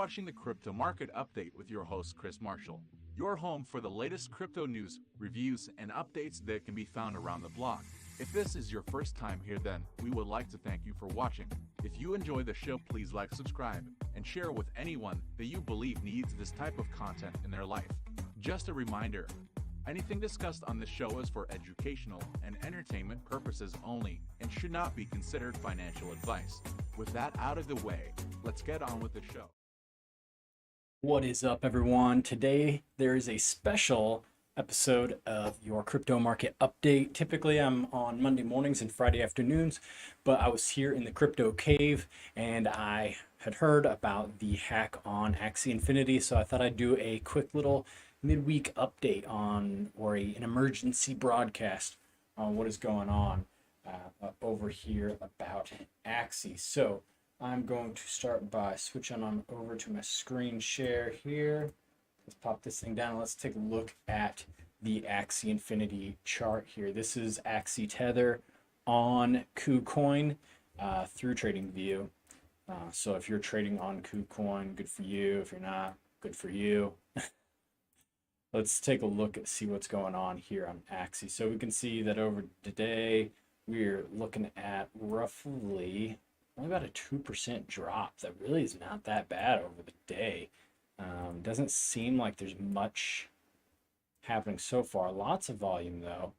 watching the Crypto Market Update with your host, Chris Marshall, your home for the latest crypto news, reviews, and updates that can be found around the block. If this is your first time here, then we would like to thank you for watching. If you enjoy the show, please like, subscribe, and share with anyone that you believe needs this type of content in their life. Just a reminder, anything discussed on this show is for educational and entertainment purposes only and should not be considered financial advice. With that out of the way, let's get on with the show. What is up, everyone? Today there is a special episode of your crypto market update. Typically I'm on Monday mornings and Friday afternoons, but I was here in the crypto cave and I had heard about the hack on Axie Infinity, so I thought I'd do a quick little midweek update on, or an emergency broadcast on what is going on over here about Axie. So I'm going to start by switching on over to my screen share here. Let's pop this thing down. Let's take a look at the Axie Infinity chart here. This is Axie Tether on KuCoin through TradingView. So if you're trading on KuCoin, good for you. If you're not, good for you. Let's take a look and see what's going on here on Axie. So we can see that over today, we're looking at roughly only about a 2% drop. That really is not that bad over the day. Doesn't seem like there's much happening so far. Lots of volume though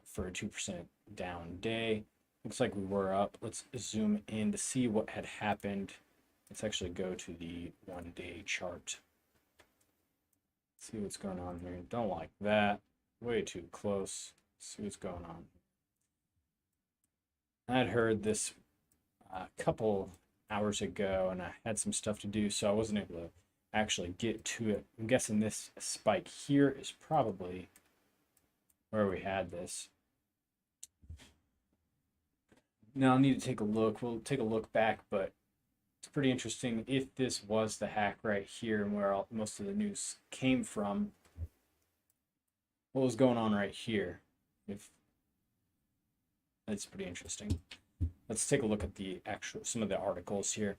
for a 2% down day. Looks like we were up. Let's zoom in to see what had happened. Let's actually go to the 1-day chart. See what's going on here. Don't like that. Way too close. See what's going on. I'd heard this a couple hours ago and I had some stuff to do, so I wasn't able to actually get to it. I'm guessing this spike here is probably where we had this. Now I'll need to take a look. We'll take a look back, but it's pretty interesting if this was the hack right here and where most of the news came from. What was going on right here? That's pretty interesting. Let's take a look at some of the articles here.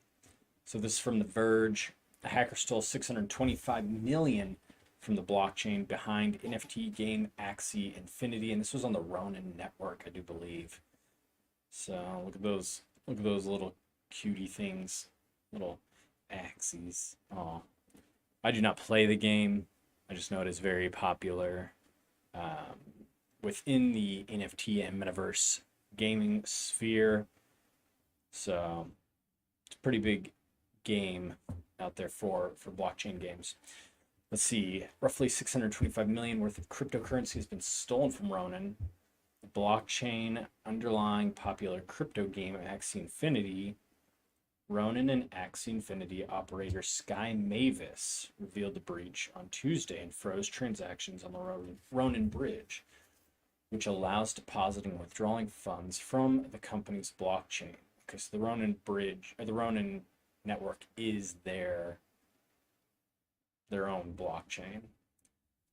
So this is from The Verge. The hacker stole 625 million from the blockchain behind NFT game Axie Infinity, and this was on the Ronin network, I do believe. So look at those little cutie things, little Axies. Oh, I do not play the game. I just know it is very popular within the NFT and metaverse gaming sphere. So it's a pretty big game out there for blockchain games. Let's see, roughly 625 million worth of cryptocurrency has been stolen from Ronin. The blockchain underlying popular crypto game Axie Infinity. Ronin and Axie Infinity operator Sky Mavis revealed the breach on Tuesday and froze transactions on the Ronin bridge, which allows depositing and withdrawing funds from the company's blockchain, because the Ronin bridge, or the Ronin network, is their own blockchain.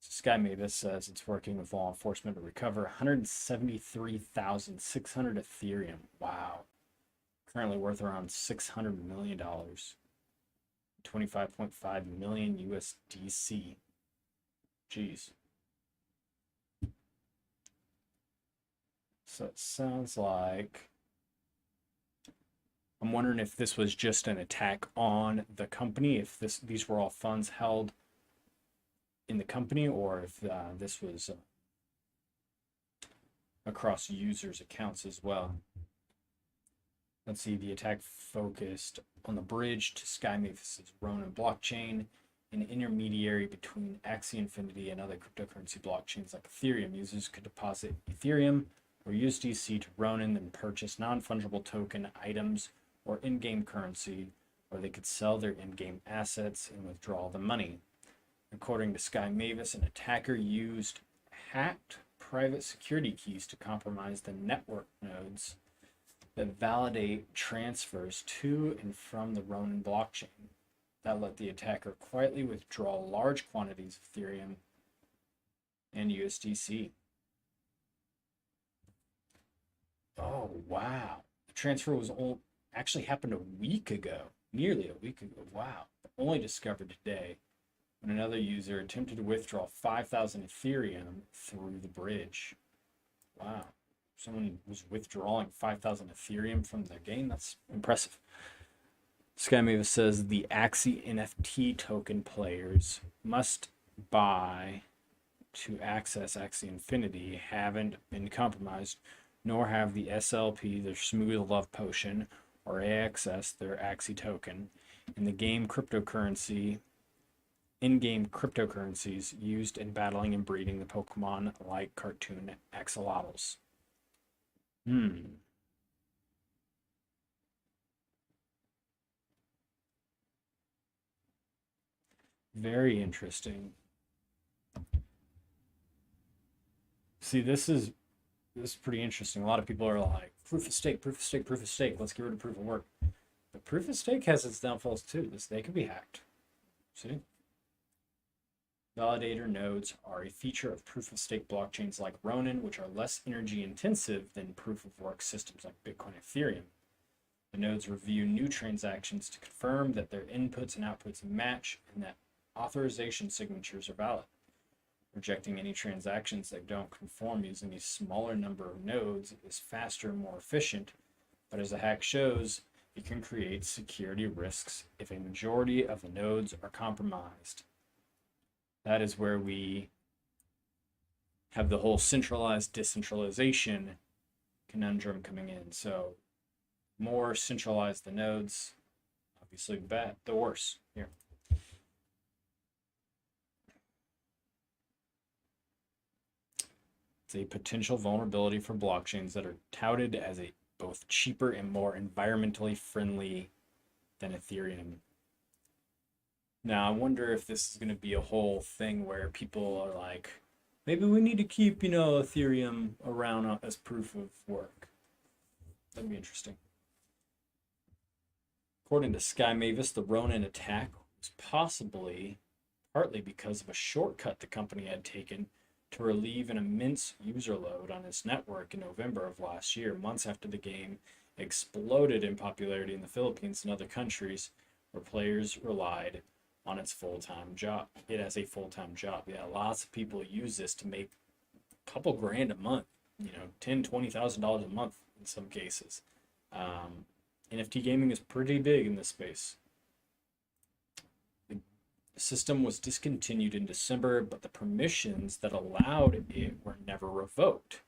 So Sky Mavis says it's working with law enforcement to recover 173,600 Ethereum. Wow. Currently worth around $600 million. 25.5 million USDC. Jeez. So it sounds like, I'm wondering if this was just an attack on the company, if these were all funds held in the company, or if this was across users' accounts as well. Let's see, the attack focused on the bridge to Sky Mavis's Ronin blockchain, an intermediary between Axie Infinity and other cryptocurrency blockchains like Ethereum. Users could deposit Ethereum or USDC to Ronin, then purchase non-fungible token items or in-game currency, or they could sell their in-game assets and withdraw the money. According to Sky Mavis, an attacker used hacked private security keys to compromise the network nodes that validate transfers to and from the Ronin blockchain. That let the attacker quietly withdraw large quantities of Ethereum and USDC. Oh, wow. The transfer was actually happened a week ago. nearly a week ago. Wow. Only discovered today when another user attempted to withdraw 5,000 Ethereum through the bridge. Wow. Someone was withdrawing 5,000 Ethereum from their game. That's impressive. Sky Mavis says the Axie NFT token players must buy to access Axie Infinity haven't been compromised, nor have the SLP, their Smooth Love Potion, or AXS, their Axie token, in the game cryptocurrency, in-game cryptocurrencies used in battling and breeding the Pokemon-like cartoon axolotls. Very interesting. See, this is pretty interesting. A lot of people are like, proof of stake, proof of stake, proof of stake. Let's get rid of proof of work. But proof of stake has its downfalls too. They can be hacked. See? Validator nodes are a feature of proof of stake blockchains like Ronin, which are less energy intensive than proof of work systems like Bitcoin and Ethereum. The nodes review new transactions to confirm that their inputs and outputs match and that authorization signatures are valid. Rejecting any transactions that don't conform using a smaller number of nodes is faster and more efficient, but as the hack shows, it can create security risks if a majority of the nodes are compromised. That is where we have the whole centralized decentralization conundrum coming in. So more centralized the nodes, obviously the worse here. It's a potential vulnerability for blockchains that are touted as a both cheaper and more environmentally friendly than Ethereum. Now, I wonder if this is going to be a whole thing where people are like, maybe we need to keep, Ethereum around as proof of work. That'd be interesting. According to Sky Mavis, the Ronin attack was possibly partly because of a shortcut the company had taken to relieve an immense user load on its network in November of last year, months after the game exploded in popularity in the Philippines and other countries where players relied on its full-time job. It has a full-time job. Yeah, lots of people use this to make a couple grand a month, $10,000, $20,000 a month in some cases. NFT gaming is pretty big in this space. The system was discontinued in December, but the permissions that allowed it were never revoked.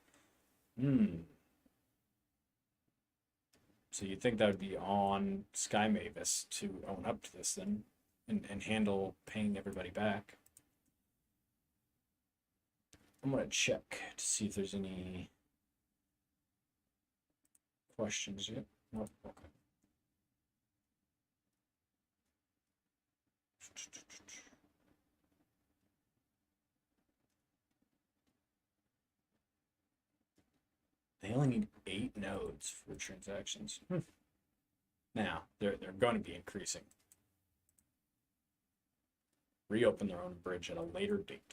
So you'd think that would be on Sky Mavis to own up to this then and handle paying everybody back. I'm going to check to see if there's any questions yet. Nope, okay. They only need 8 nodes for transactions. Now, they're going to be increasing. Reopen their own bridge at a later date.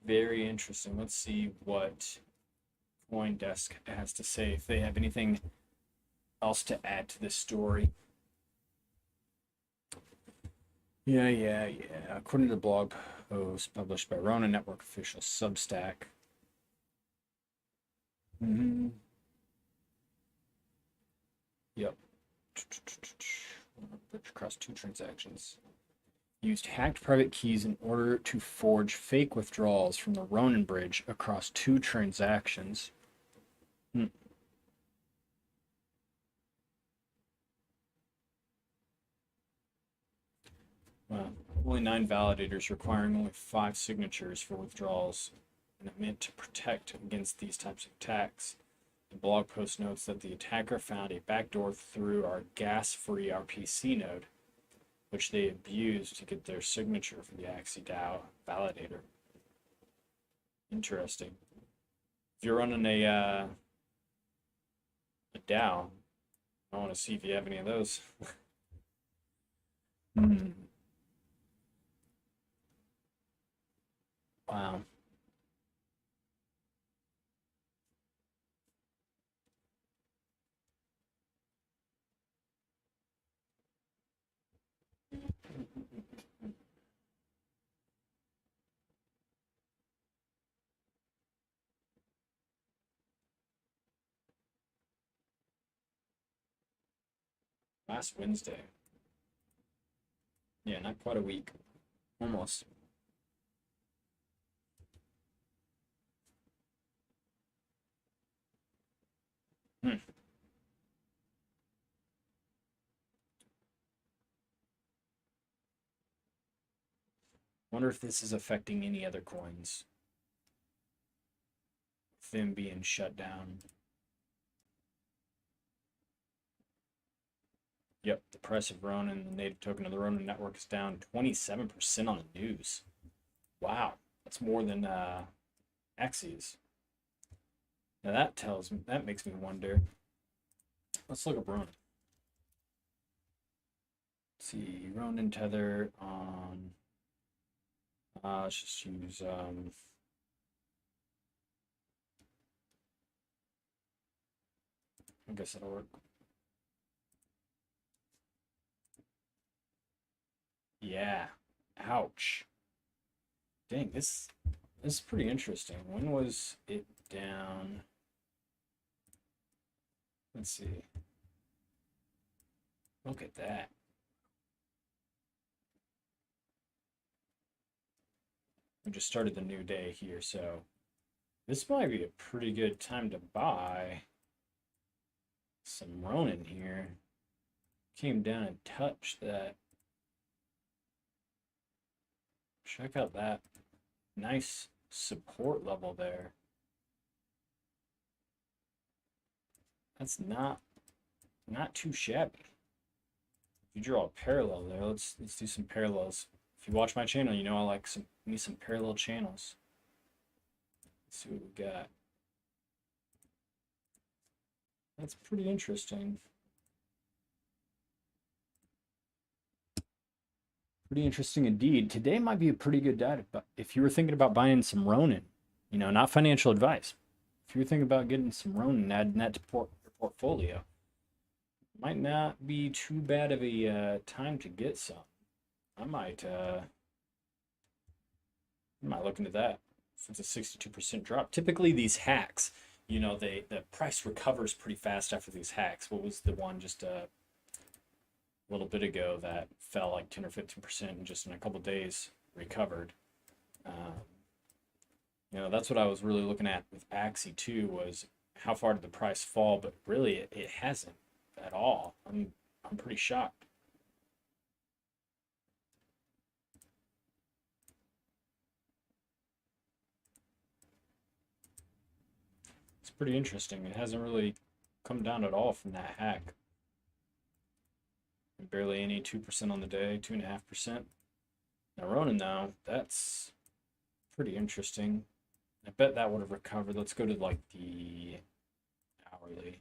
Very interesting. Let's see what CoinDesk has to say, if they have anything else to add to this story. Yeah. According to the blog post published by Ronin Network official Substack. Yep. Across 2 transactions. Used hacked private keys in order to forge fake withdrawals from the Ronin bridge across 2 transactions. Wow. Only 9 validators requiring only 5 signatures for withdrawals, and it meant to protect against these types of attacks. The blog post notes that the attacker found a backdoor through our gas-free RPC node, which they abused to get their signature for the Axie DAO validator. Interesting. If you're running a DAO, I want to see if you have any of those. Hmm. Wow. Last Wednesday. Yeah, not quite a week. Almost. Hmm. Wonder if this is affecting any other coins. Them being shut down. Yep, the price of Ronin, the native token of the Ronin network, is down 27% on the news. Wow, that's more than Axie's. Now that makes me wonder. Let's look up Ronin. Let's see, Ronin tether on. Let's just use I guess that'll work. Yeah. Ouch. Dang, this is pretty interesting. When was it down? Let's see. Look at that. We just started the new day here, so this might be a pretty good time to buy some Ronin here. Came down and touched that. Check out that nice support level there. That's not too shabby. If you draw a parallel there, let's do some parallels. If you watch my channel, you know I like some parallel channels. Let's see what we got. That's pretty interesting. Pretty interesting indeed. Today might be a pretty good day, but if you were thinking about buying some Ronin, you know, not financial advice. If you were thinking about getting some Ronin, adding that to your portfolio, might not be too bad of a time to get some. I might look into that. If it's a 62% drop. Typically these hacks, you know, the price recovers pretty fast after these hacks. What was the one just a little bit ago that fell like 10 or 15% and just in a couple days recovered? You know, that's what I was really looking at with Axie too, was how far did the price fall, but really it hasn't at all. I'm pretty shocked. It's pretty interesting. It hasn't really come down at all from that hack. Barely any 2% on the day, 2.5%. Now Ronin though, that's pretty interesting. I bet that would have recovered. Let's go to like the hourly.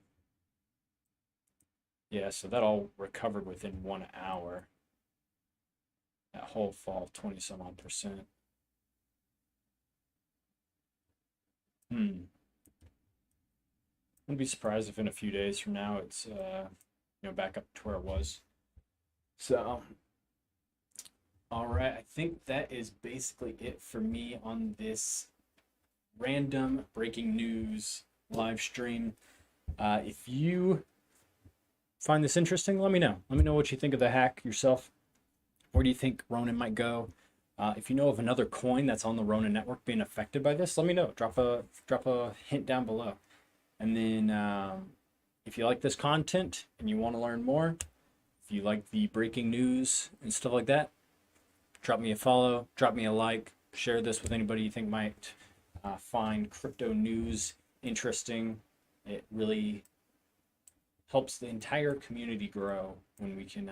Yeah, so that all recovered within 1 hour. That whole fall, 20 some odd percent. Wouldn't be surprised if in a few days from now it's back up to where it was. So, all right, I think that is basically it for me on this random breaking news live stream. If you find this interesting, let me know. Let me know what you think of the hack yourself. Where do you think Ronin might go? If you know of another coin that's on the Ronin network being affected by this, let me know. Drop a hint down below. And then if you like this content and you want to learn more, if you like the breaking news and stuff like that, drop me a follow, drop me a like, share this with anybody you think might find crypto news interesting. It really helps the entire community grow when we can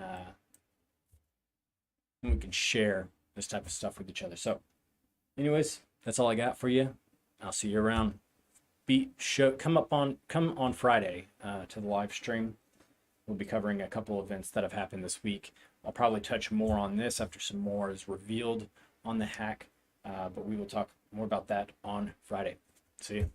share this type of stuff with each other. So anyways, that's all I got for you. I'll see you around. Come on Friday to the live stream. We'll be covering a couple events that have happened this week. I'll probably touch more on this after some more is revealed on the hack, but we will talk more about that on Friday. See you.